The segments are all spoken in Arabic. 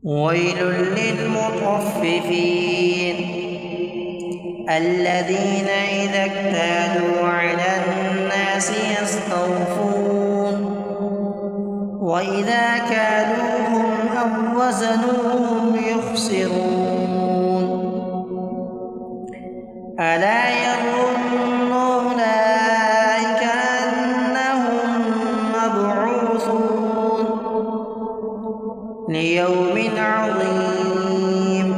ويل للمطففين الذين إذا اكتالوا على الناس يستوفون وإذا كالوهم أو وزنوهم يخسرون ألا يظن أولئك أنهم مبعوثون ليوم عظيم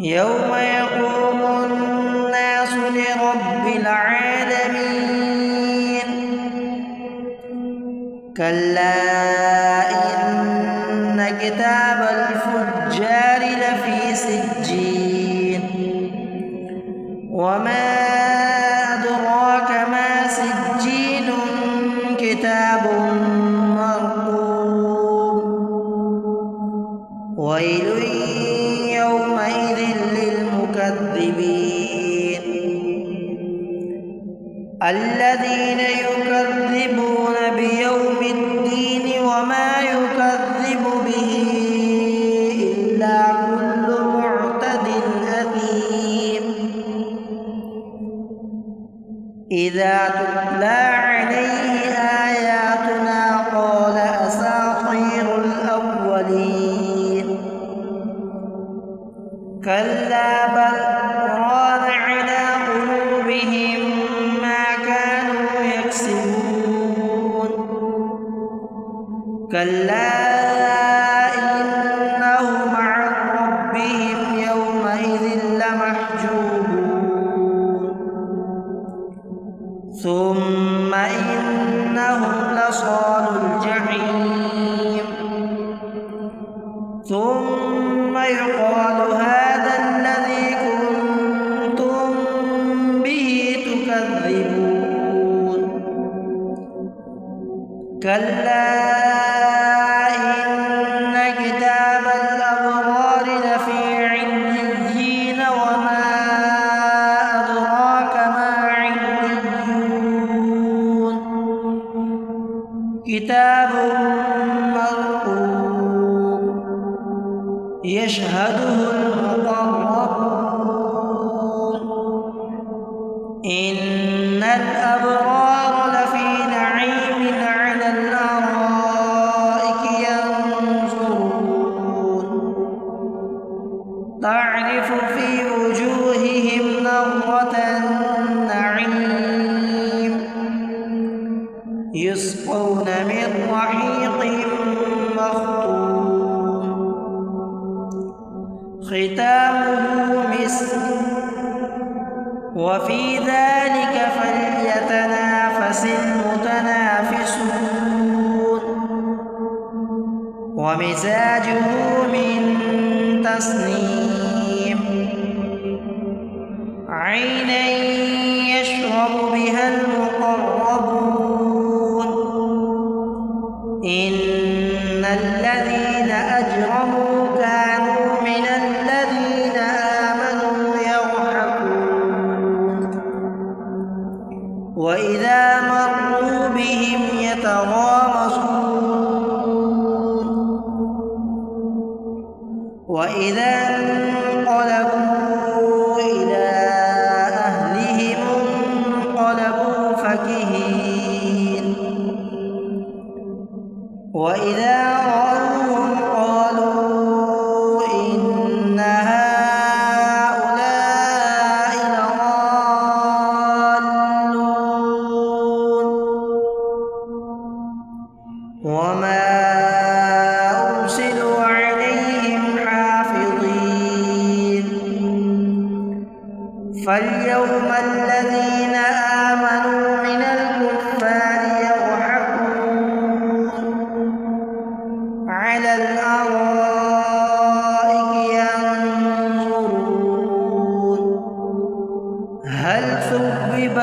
يوم يقوم الناس لرب العالمين كلا إن كتاب الفجار لفي سجين وما أدراك ما سجين كتاب مرقوم ويل يومئذ للمكذبين الذين يكذبون بيوم الدين وما يكذب به إلا كل معتد أثيم إذا تتلى عليه آياتنا قال أساطير الأولين كلا بل ران على قلوبهم ما كانوا يكسبون كلا إنهم عن ربهم يومئذ لمحجوبون ثم إنهم لصالو الجحيم ثم يقال هذا الذي كنتم به تكذبون كلا إن كتاب الأبرار لفي عليين وما أدراك ما عليون كتاب مرقوم يشهده المقربون إن الأبرار لفي نعيم على الأرائك ينظرون تعرف في وجوههم نضرة النعيم يسقون من رحيق مختوم ختامه مسك وفي ذلك فليتنافس المتنافسون ومزاجه من تسنيم عينا يشرب بها المقربون إن الذين أجرموا كانوا من الذين آمنوا يضحكون وإذا مروا بهم يتغامزون وإذا انقلبوا إلى أهلهم انقلبوا فكهين وإذا رأوهم قالوا إن هؤلاء لضالون وما أرسلوا عليهم حافظين فاليوم الذين آمنوا من الكفار يضحكون على الأرائك ينظرون هل ثوب